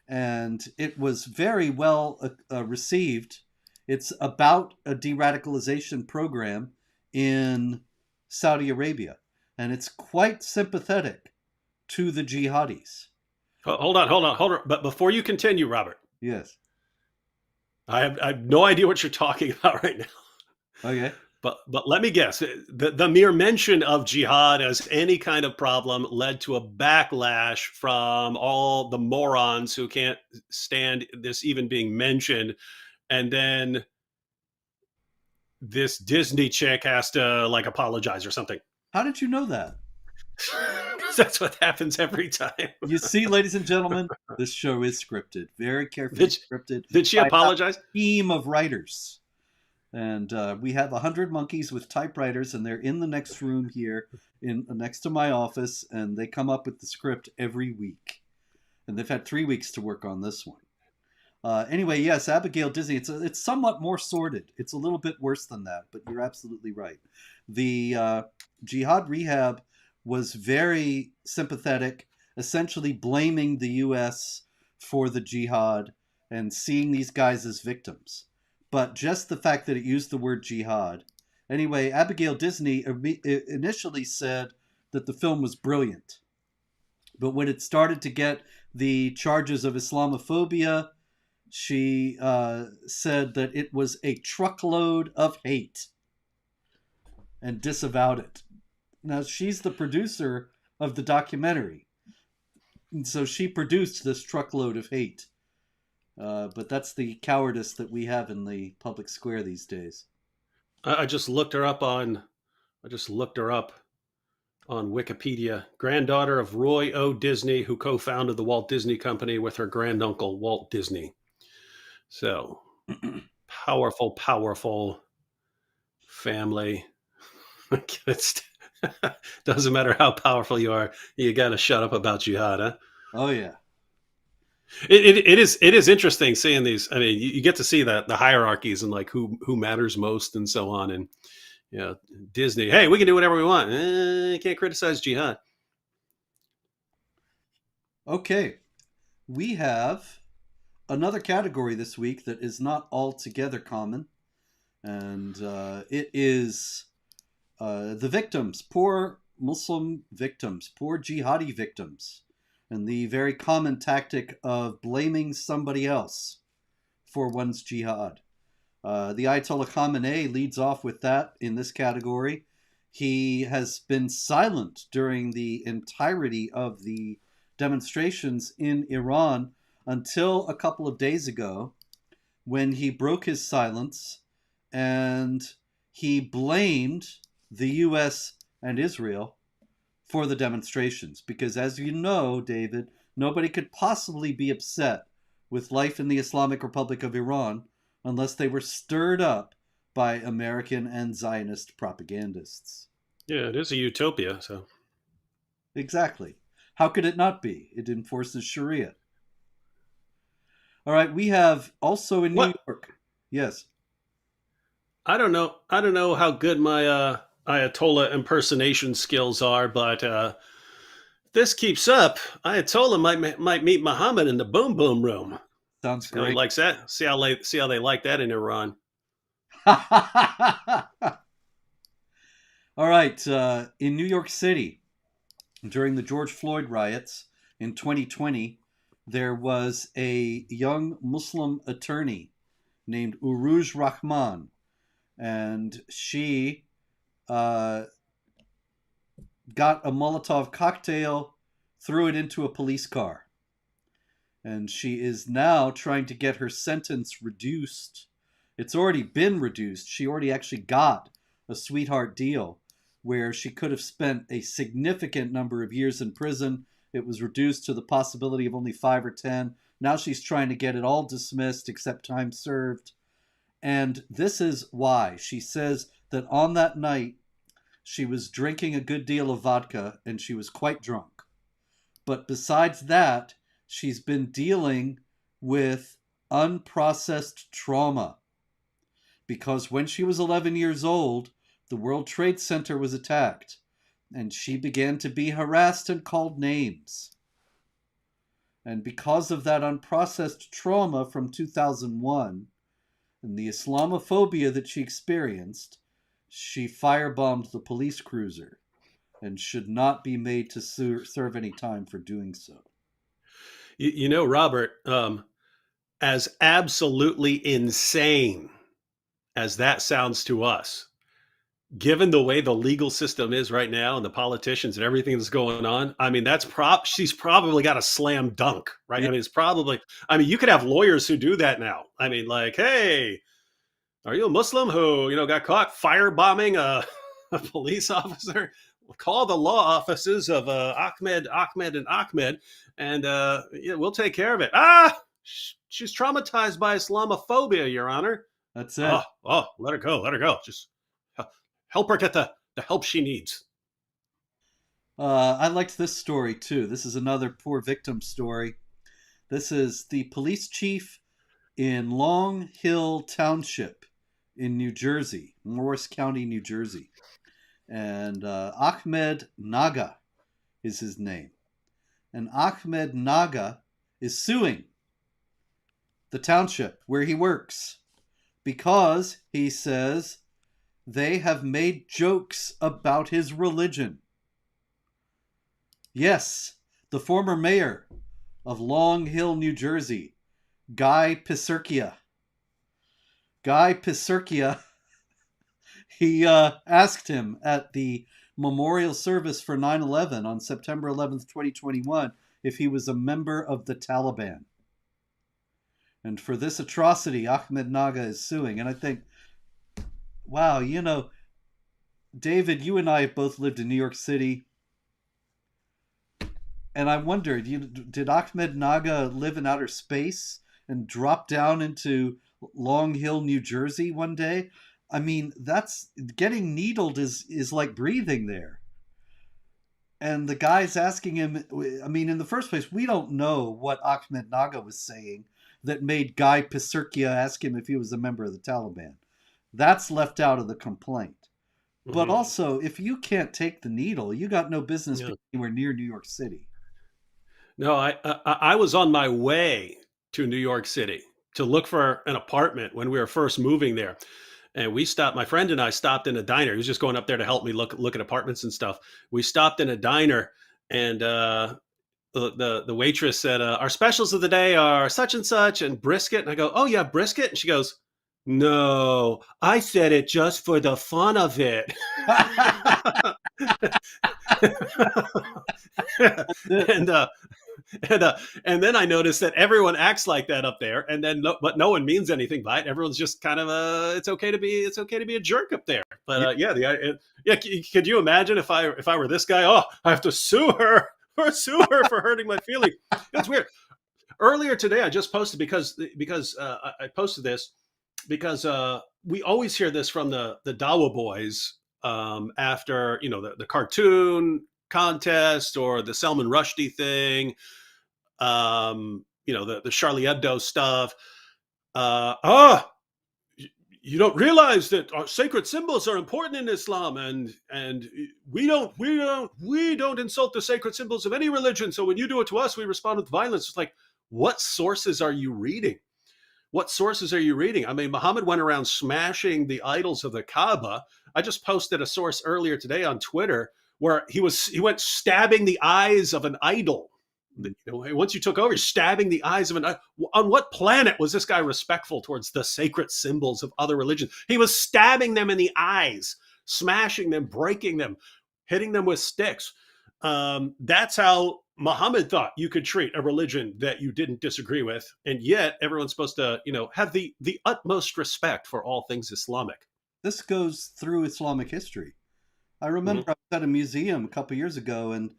And it was very well received. It's about a de-radicalization program in Saudi Arabia. And it's quite sympathetic to the jihadis. Hold on. But before you continue, Robert. Yes. I have no idea what you're talking about right now. Okay. But let me guess, the mere mention of jihad as any kind of problem led to a backlash from all the morons who can't stand this even being mentioned, and then this Disney chick has to like apologize or something. How did you know that? That's what happens every time. You see, ladies and gentlemen, this show is scripted, very carefully scripted. Did she apologize? A team of writers. And we have 100 monkeys with typewriters, and they're in the next room here, next to my office, and they come up with the script every week. And they've had 3 weeks to work on this one. Anyway, yes, Abigail Disney. It's somewhat more sordid. It's a little bit worse than that, but you're absolutely right. The Jihad Rehab was very sympathetic, essentially blaming the U.S. for the jihad and seeing these guys as victims. But just the fact that it used the word jihad. Anyway, Abigail Disney initially said that the film was brilliant. But when it started to get the charges of Islamophobia, she said that it was a truckload of hate and disavowed it. Now, she's the producer of the documentary. And so she produced this truckload of hate. But that's the cowardice that we have in the public square these days. I just looked her up on Wikipedia. Granddaughter of Roy O. Disney, who co-founded the Walt Disney Company with her granduncle Walt Disney. So powerful family. It doesn't matter how powerful you are, you got to shut up about jihad, huh? Oh yeah. It is interesting seeing these. I mean, you get to see the hierarchies and like who matters most and so on. And Disney, hey, we can do whatever we want. You can't criticize jihad. Okay, we have another category this week that is not altogether common, and it is the victims, poor Muslim victims, poor jihadi victims, and the very common tactic of blaming somebody else for one's jihad. The Ayatollah Khamenei leads off with that in this category. He has been silent during the entirety of the demonstrations in Iran until a couple of days ago, when he broke his silence and he blamed the US and Israel for the demonstrations. Because as you know, David, nobody could possibly be upset with life in the Islamic Republic of Iran unless they were stirred up by American and Zionist propagandists. Yeah, it is a utopia, so. Exactly. How could it not be? It enforces Sharia. All right, we have also in New York. Yes. I don't know how good my Ayatollah impersonation skills are, but if this keeps up, Ayatollah might meet Muhammad in the boom boom room. Sounds great. Likes that. See how they like that in Iran. All right, in New York City, during the George Floyd riots in 2020, there was a young Muslim attorney named Uruj Rahman, and she got a Molotov cocktail, threw it into a police car. And she is now trying to get her sentence reduced. It's already been reduced. She already actually got a sweetheart deal where she could have spent a significant number of years in prison. It was reduced to the possibility of only 5 or 10. Now she's trying to get it all dismissed except time served. And this is why. She says that on that night, she was drinking a good deal of vodka and she was quite drunk. But besides that, she's been dealing with unprocessed trauma. Because when she was 11 years old, the World Trade Center was attacked, and she began to be harassed and called names. And because of that unprocessed trauma from 2001 and the Islamophobia that she experienced, she firebombed the police cruiser and should not be made to serve any time for doing so. You know, Robert, as absolutely insane as that sounds to us, given the way the legal system is right now and the politicians and everything that's going on, I mean, she's probably got a slam dunk, right? Yeah. I mean, it's probably, I mean, you could have lawyers who do that now. I mean, like, hey, are you a Muslim who, got caught firebombing a police officer? Call the law offices of Ahmed, and Ahmed, and yeah, we'll take care of it. She's traumatized by Islamophobia, Your Honor. That's it. Let her go. Let her go. Just help her get the help she needs. I liked this story too. This is another poor victim story. This is the police chief in Long Hill Township in New Jersey, Morris County, New Jersey. And Ahmed Naga is his name. And Ahmed Naga is suing the township where he works because he says they have made jokes about his religion. Yes, the former mayor of Long Hill, New Jersey, Guy Pisirkia. He asked him at the memorial service for 9/11 on September 11th, 2021, if he was a member of the Taliban. And for this atrocity, Ahmed Naga is suing. And I think, wow, David, you and I have both lived in New York City. And I wondered, did Ahmed Naga live in outer space and drop down into Long Hill, New Jersey one day? I mean, that's getting needled is like breathing there. And the guy's asking him, I mean, in the first place, we don't know what Ahmed Naga was saying that made Guy Pisirkia ask him if he was a member of the Taliban. That's left out of the complaint. Mm-hmm. But also, if you can't take the needle, you got no business being anywhere near New York City. No, I was on my way to New York City to look for an apartment when we were first moving there. And my friend and I stopped in a diner. He was just going up there to help me look at apartments and stuff. We stopped in a diner, and the waitress said, our specials of the day are such and such and brisket. And I go, oh yeah, brisket? And she goes, no, I said it just for the fun of it. And then I noticed that everyone acts like that up there, and then but no one means anything by it. Everyone's just kind of it's okay to be a jerk up there. But could you imagine if I were this guy? Oh, I have to sue her for hurting my feelings. It's weird. Earlier today, I just posted because I posted this because we always hear this from the Dawa boys after the cartoon contest or the Salman Rushdie thing, the Charlie Hebdo stuff. You don't realize that our sacred symbols are important in Islam, and we don't insult the sacred symbols of any religion. So when you do it to us, we respond with violence. It's like, what sources are you reading? What sources are you reading? I mean, Muhammad went around smashing the idols of the Kaaba. I just posted a source earlier today on Twitter where he went stabbing the eyes of an idol. Once you took over, you're stabbing the eyes of an idol. On what planet was this guy respectful towards the sacred symbols of other religions? He was stabbing them in the eyes, smashing them, breaking them, hitting them with sticks. That's how Muhammad thought you could treat a religion that you didn't disagree with, and yet everyone's supposed to, have the utmost respect for all things Islamic. This goes through Islamic history. I remember I was at a museum a couple years ago, and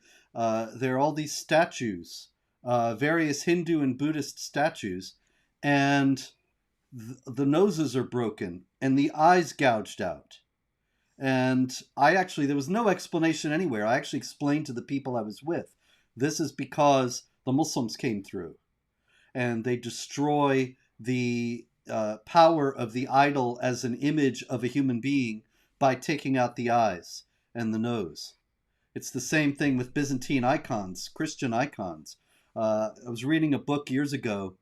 there are all these statues, various Hindu and Buddhist statues, and the noses are broken and the eyes gouged out. And there was no explanation anywhere. I actually explained to the people I was with, this is because the Muslims came through and they destroy the power of the idol as an image of a human being by taking out the eyes and the nose. It's the same thing with Byzantine icons, Christian icons. I was reading a book years ago,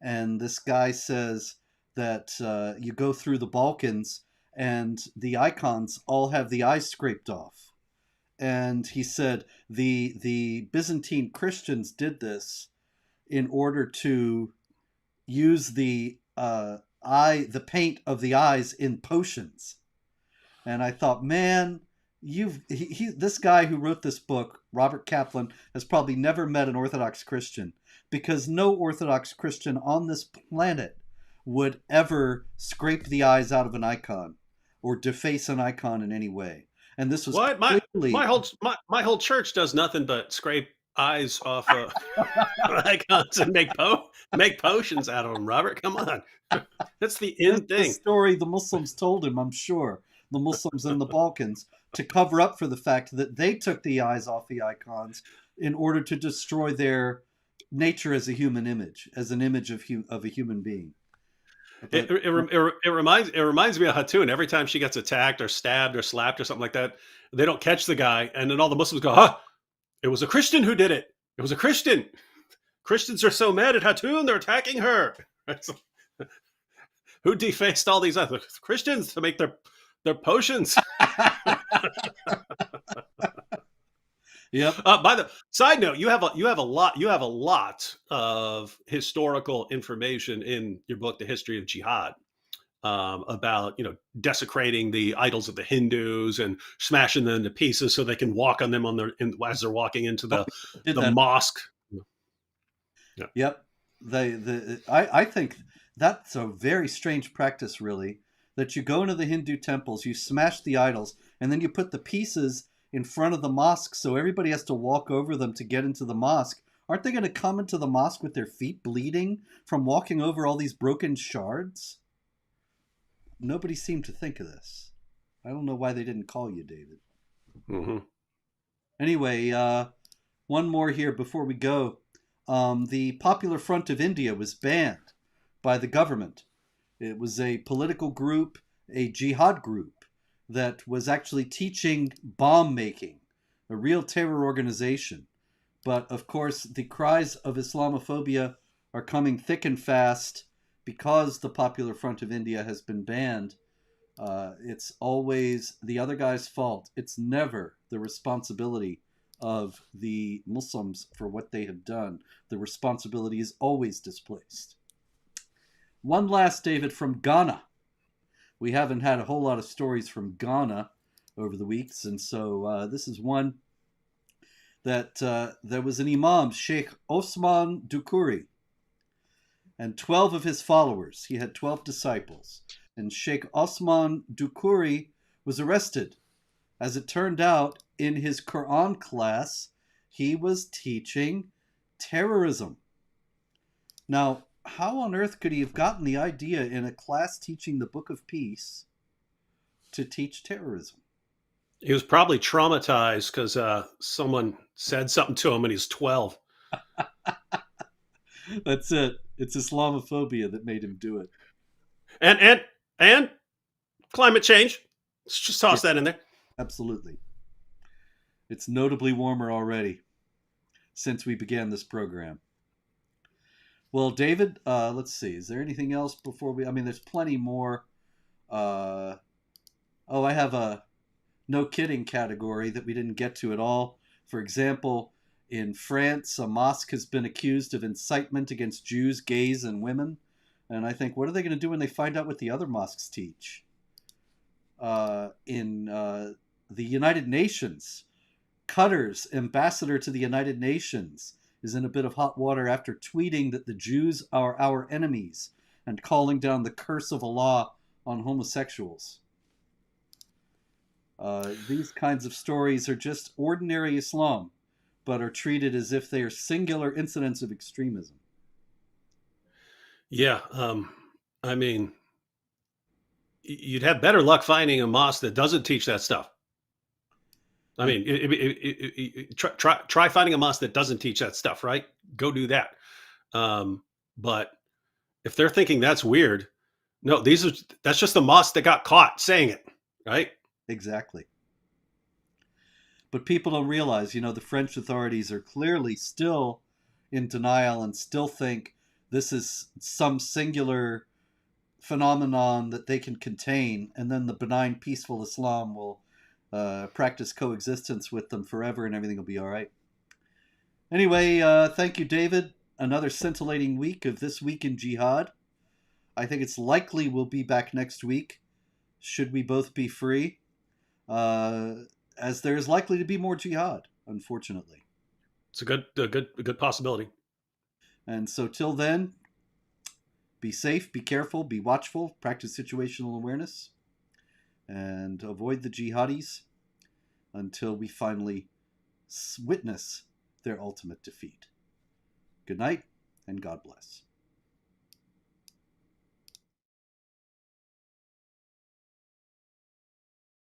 and this guy says that you go through the Balkans and the icons all have the eyes scraped off. And he said the Byzantine Christians did this in order to use the paint of the eyes in potions. And I thought, man, this guy who wrote this book, Robert Kaplan, has probably never met an Orthodox Christian, because no Orthodox Christian on this planet would ever scrape the eyes out of an icon or deface an icon in any way. And this was what clearly my whole church does nothing but scrape eyes off icons and make potions out of them. Robert, come on, that's the end thing. The story the Muslims told him, I'm sure, the Muslims in the Balkans, to cover up for the fact that they took the eyes off the icons in order to destroy their nature as a human image, as an image of a human being. But it reminds me of Hatun. Every time she gets attacked or stabbed or slapped or something like that, they don't catch the guy, and then all the Muslims go, "Huh, it was a Christian who did it. It was a Christian. Christians are so mad at Hatun, they're attacking her." Who defaced all these other Christians to make their potions? Yep. By the side note, you have a lot of historical information in your book, The History of Jihad, about desecrating the idols of the Hindus and smashing them into pieces so they can walk on them as they're walking into the mosque. Yeah. Yep. I think that's a very strange practice, really, that you go into the Hindu temples, you smash the idols, and then you put the pieces in front of the mosque, so everybody has to walk over them to get into the mosque. Aren't they going to come into the mosque with their feet bleeding from walking over all these broken shards? Nobody seemed to think of this. I don't know why they didn't call you, David. Mm-hmm. Anyway, one more here before we go. The Popular Front of India was banned by the government. It was a political group, a jihad group, that was actually teaching bomb making, a real terror organization. But of course, the cries of Islamophobia are coming thick and fast because the Popular Front of India has been banned. It's always the other guy's fault. It's never the responsibility of the Muslims for what they have done. The responsibility is always displaced. One last, David, from Ghana. We haven't had a whole lot of stories from Ghana over the weeks, and so this is one that there was an imam, Sheikh Osman Dukuri, and 12 of his followers. He had 12 disciples, and Sheikh Osman Dukuri was arrested. As it turned out, in his Quran class, he was teaching terrorism. Now, how on earth could he have gotten the idea in a class teaching the Book of Peace to teach terrorism? He was probably traumatized because someone said something to him when he's 12. That's it. It's Islamophobia that made him do it. And climate change. Let's just toss that in there. Absolutely. It's notably warmer already since we began this program. Well, David, let's see. Is there anything else before we... I mean, there's plenty more. I have a no kidding category that we didn't get to at all. For example, in France, a mosque has been accused of incitement against Jews, gays, and women. And I think, what are they going to do when they find out what the other mosques teach? In the United Nations, Qatar's ambassador to the United Nations is in a bit of hot water after tweeting that the Jews are our enemies and calling down the curse of Allah on homosexuals. These kinds of stories are just ordinary Islam, but are treated as if they are singular incidents of extremism. Yeah, I mean, you'd have better luck finding a mosque that doesn't teach that stuff. I mean, try finding a mosque that doesn't teach that stuff, right? Go do that. But if they're thinking that's weird, no, that's just the mosque that got caught saying it, right? Exactly. But people don't realize, the French authorities are clearly still in denial and still think this is some singular phenomenon that they can contain, and then the benign, peaceful Islam will practice coexistence with them forever and everything will be all right. Anyway, thank you, David. Another scintillating week of This Week in Jihad. I think it's likely we'll be back next week, should we both be free. as there is likely to be more jihad, unfortunately. It's a good possibility. And so till then, be safe, be careful, be watchful, practice situational awareness, and avoid the jihadis until we finally witness their ultimate defeat. Good night, and God bless.